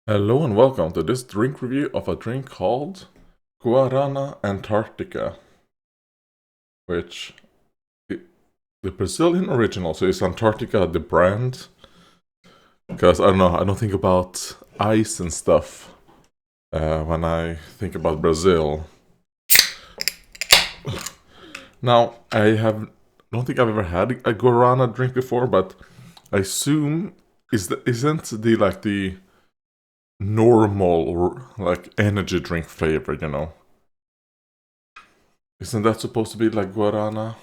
Hello and welcome to this drink review of a drink called Guaraná Antarctica, which the Brazilian original, so is Antarctica the brand? Because I don't know, I don't think about ice and stuff when I think about Brazil. Now, don't think I've ever had a Guaraná drink before, but I assume isn't the normal or like energy drink flavor, you know? Isn't that supposed to be like Guarana?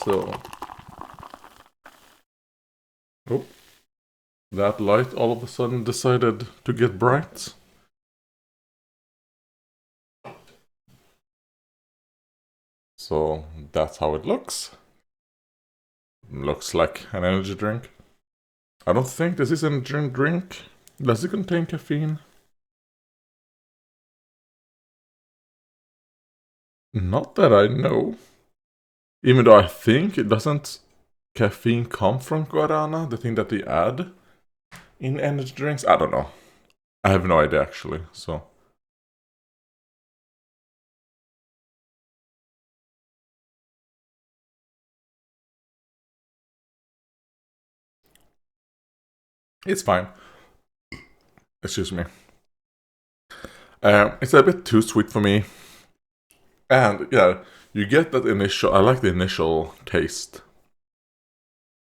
So, oh, that light all of a sudden decided to get bright. So that's how it looks. Looks like an energy drink. I don't think this is an energy drink. Does it contain caffeine? Not that I know. Even though I think it doesn't caffeine come from guarana, the thing that they add in energy drinks? I don't know. I have no idea actually, so. It's fine. Excuse me. It's a bit too sweet for me. And yeah, you get that initial. I like the initial taste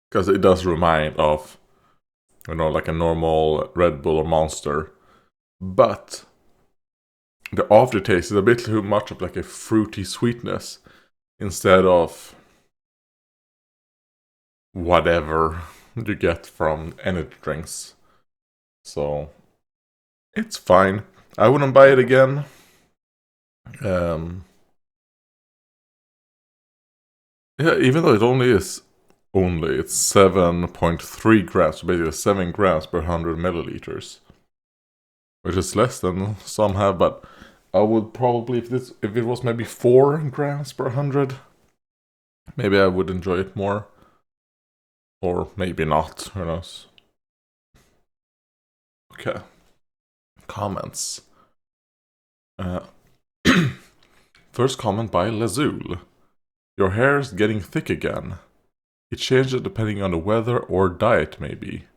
because it does remind of, like a normal Red Bull or Monster. But the aftertaste is a bit too much of like a fruity sweetness instead of whatever you get from energy drinks. So it's fine. I wouldn't buy it again. Yeah, even though it's 7.3 grams, so basically 7 grams per 100 milliliters, which is less than some have. But I would probably, if it was maybe 4 grams per 100, maybe I would enjoy it more, or maybe not. Who knows? Okay. Comments. First comment by Lazul. Your hair's getting thick again. It changes depending on the weather or diet, maybe.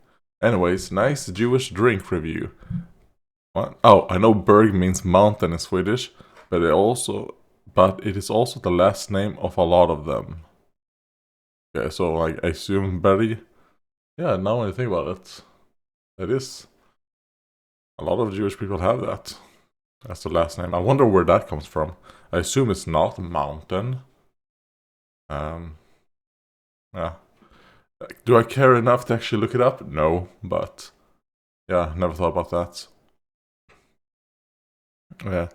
Anyways, nice Jewish drink review. What? Oh, I know Berg means mountain in Swedish, but it is also the last name of a lot of them. Okay, so like I assume Berg. Yeah, now when I think about it, it is. A lot of Jewish people have that. That's the last name. I wonder where that comes from. I assume it's not mountain. Yeah. Do I care enough to actually look it up? No, but yeah, never thought about that. Yeah,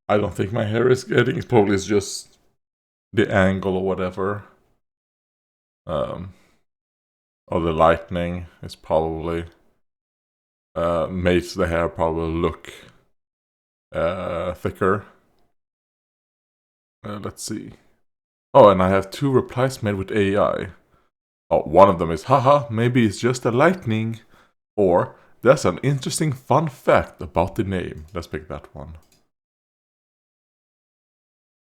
I don't think my hair is getting. It probably is just the angle or whatever. Or the lightning is probably makes the hair probably look thicker. Let's see. Oh, and I have 2 replies made with AI. Oh, one of them is, haha, maybe it's just a lightning. Or, that's an interesting fun fact about the name. Let's pick that one.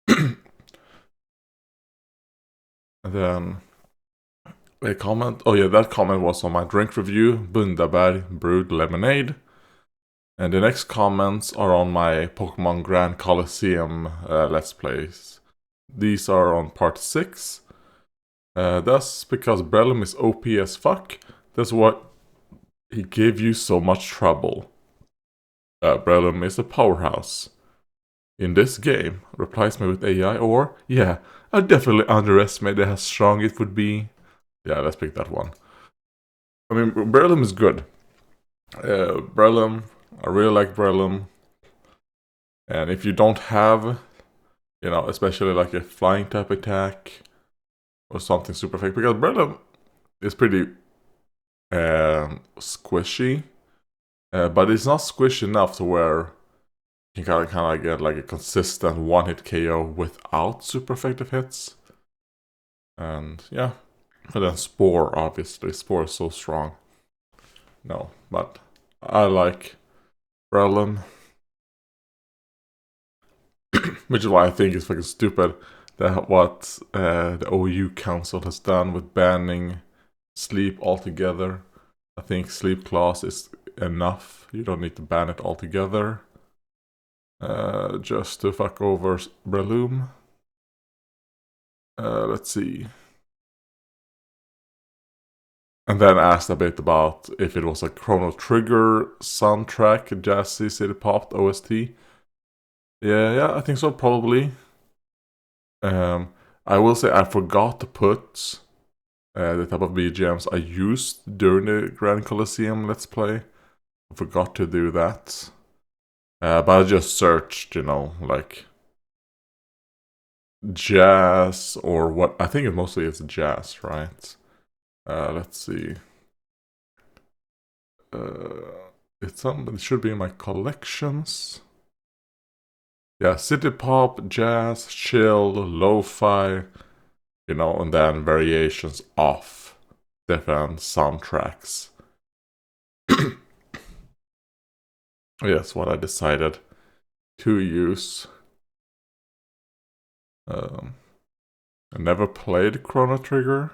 And then a comment. Oh yeah, that comment was on my drink review, Bundaberg Brewed Lemonade. And the next comments are on my Pokemon Grand Colosseum Let's Plays. These are on part 6. That's because Breloom is OP as fuck. That's what he gave you so much trouble. Breloom is a powerhouse. In this game, replies me with AI, or, yeah, I definitely underestimated how strong it would be. Yeah, let's pick that one. I mean, Breloom is good. Breloom, I really like Breloom. And if you don't have, especially like a flying type attack or something super effective, because Breloom is pretty squishy, but it's not squishy enough to where you can kind of get like a consistent one-hit KO without super effective hits. And yeah, And then Spore, obviously. Spore is so strong. No, but I like Relum. Which is why I think it's fucking stupid that what the OU Council has done with banning sleep altogether. I think sleep clause is enough. You don't need to ban it altogether. Just to fuck over Breloom. Let's see. And then asked a bit about if it was a Chrono Trigger soundtrack, jazzy city pop OST. Yeah, I think so, probably. I will say I forgot to put the type of BGMs I used during the Grand Colosseum Let's Play. I forgot to do that. But I just searched, like jazz or what. I think it mostly is jazz, right? Let's see. It should be in my collections. Yeah, city pop, jazz, chill, lo-fi, and then variations of different soundtracks. Yes, what I decided to use. I never played Chrono Trigger.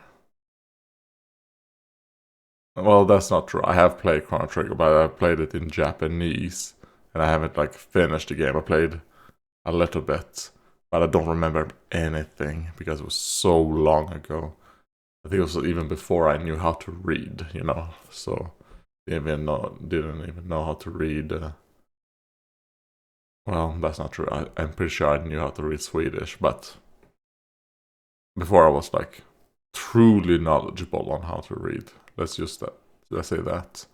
Well, that's not true. I have played Chrono Trigger, but I played it in Japanese, and I haven't finished the game. I played a little bit, but I don't remember anything because it was so long ago. I think it was even before I knew how to read, So didn't even know how to read. Well, that's not true. I'm pretty sure I knew how to read Swedish, but before I was truly knowledgeable on how to read. Let's say that.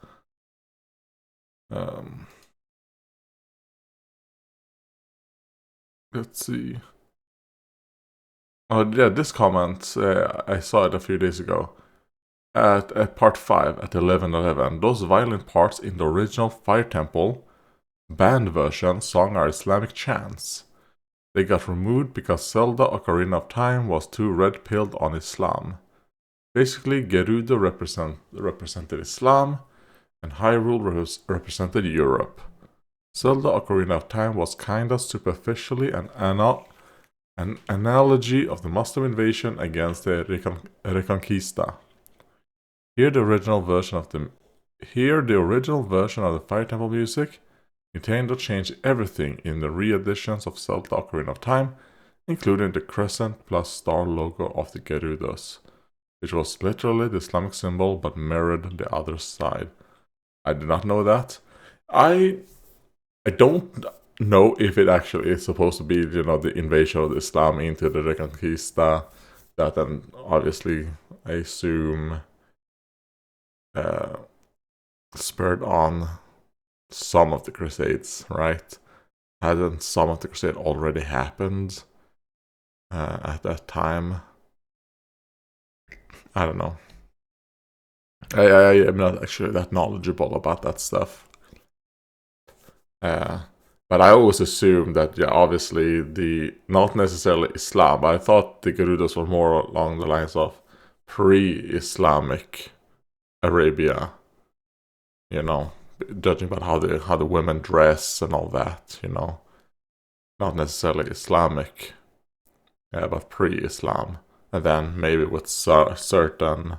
Let's see. Oh yeah, this comment I saw it a few days ago. At part 5 at 11:11, those violent parts in the original Fire Temple banned version song are Islamic chants. They got removed because Zelda Ocarina of Time was too red-pilled on Islam. Basically, Gerudo represented Islam, and Hyrule represented Europe. Zelda Ocarina of Time was kinda superficially an analogy of the Muslim invasion against the Reconquista. Here the original version of the Fire Temple music contained or changed everything in the re-editions of Zelda Ocarina of Time, including the crescent plus star logo of the Gerudos, which was literally the Islamic symbol but mirrored the other side. I did not know that. I don't know if it actually is supposed to be, the invasion of Islam into the Reconquista, that then obviously I assume spurred on some of the Crusades, right? Hadn't some of the Crusade already happened at that time? I don't know. I am not actually that knowledgeable about that stuff. But I always assumed that, yeah, obviously not necessarily Islam, but I thought the Gerudos were more along the lines of pre-Islamic Arabia, judging by how the women dress and all that, not necessarily Islamic, but pre-Islam, and then maybe with certain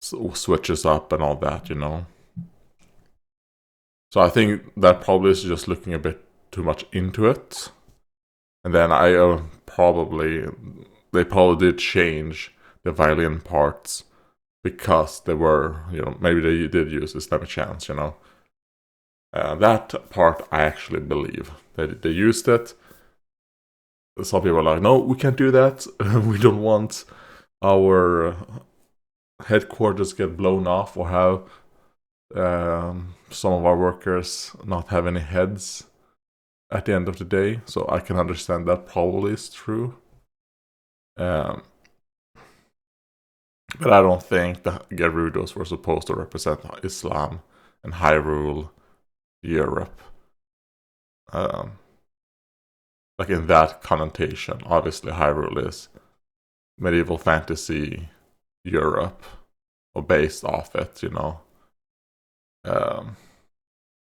switches up and all that, So I think that probably is just looking a bit too much into it, and then they probably did change the violin parts because they were, maybe they did use Islamic chants, that part I actually believe. They used it. Some people are like, no, we can't do that. We don't want our headquarters get blown off or have some of our workers not have any heads at the end of the day. So I can understand that probably is true. But I don't think the Gerudos were supposed to represent Islam and Hyrule Europe. In that connotation. Obviously Hyrule is medieval fantasy Europe, or based off it, but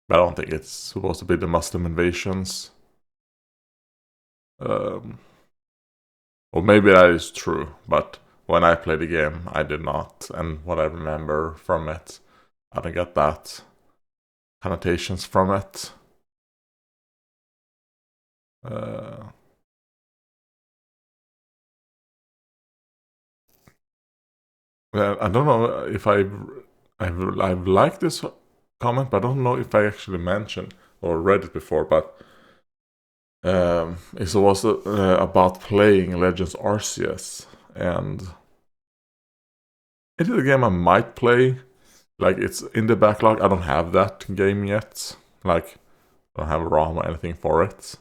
I don't think it's supposed to be the Muslim invasions. Or maybe that is true, but when I played the game, I did not. And what I remember from it, I don't get that connotations from it. I don't know if I've liked this comment, but I don't know if I actually mentioned or read it before. But it was about playing Legends Arceus, and it is a game I might play. Like, it's in the backlog. I don't have that game yet. Like, I don't have a ROM or anything for it.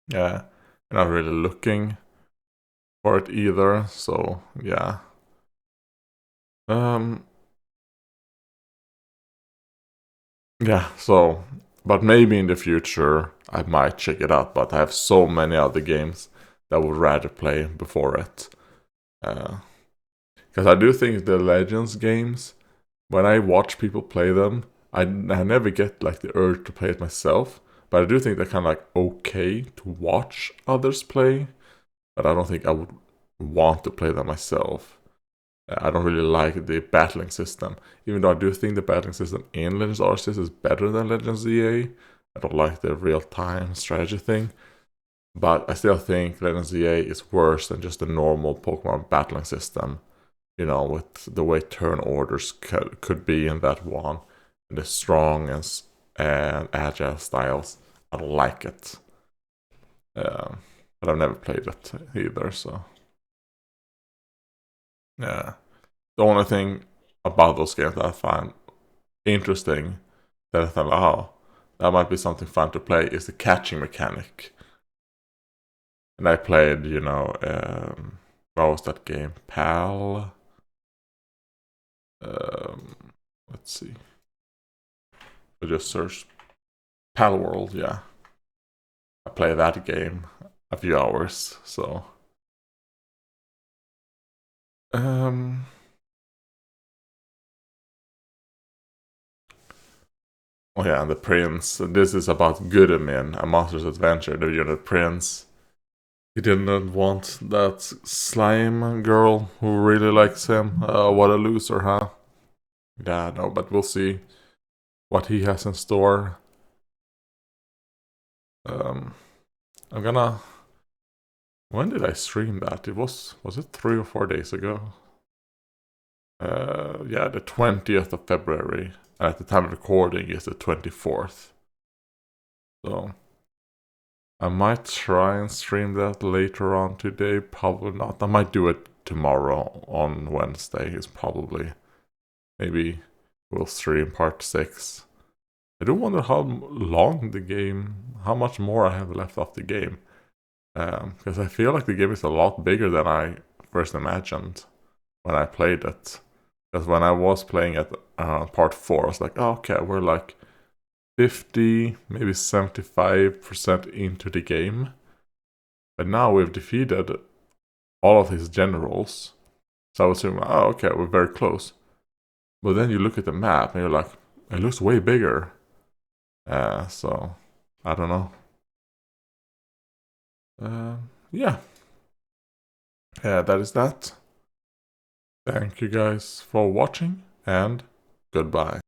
Yeah, I'm not really looking for it either. So yeah. Yeah, so, but maybe in the future I might check it out, but I have so many other games that I would rather play before it. Because I do think the Legends games, when I watch people play them, I never get like the urge to play it myself, but I do think they're kind of like okay to watch others play, but I don't think I would want to play them myself. I don't really like the battling system, even though I do think the battling system in Legends Arceus is better than Legends ZA. I don't like the real-time strategy thing, but I still think Legends ZA is worse than just the normal Pokemon battling system. With the way turn orders could be in that one, and the strong and agile styles. I don't like it. But I've never played it either, so yeah. The only thing about those games that I find interesting, that I thought, oh, that might be something fun to play, is the catching mechanic. And I played, what was that game? Pal. Let's see. I just searched Pal World. Yeah, I played that game a few hours. So, oh yeah, and the prince. This is about Goodamin, a monster's adventure. The prince. He didn't want that slime girl who really likes him. What a loser, huh? Yeah, no, but we'll see what he has in store. I'm gonna. When did I stream that? Was it 3 or 4 days ago? Yeah, the 20th of February. And at the time of recording is the 24th. So I might try and stream that later on today. Probably not. I might do it tomorrow on Wednesday. Is probably. Maybe we'll stream part 6. I do wonder how long how much more I have left of the game. Because I feel like the game is a lot bigger than I first imagined when I played it. Because when I was playing it, part 4, I was like, oh, okay, we're like 50, maybe 75% into the game. But now we've defeated all of his generals. So I was thinking, oh, okay, we're very close. But then you look at the map and you're like, it looks way bigger. So, I don't know. Yeah. Yeah, that is that. Thank you guys for watching, and goodbye.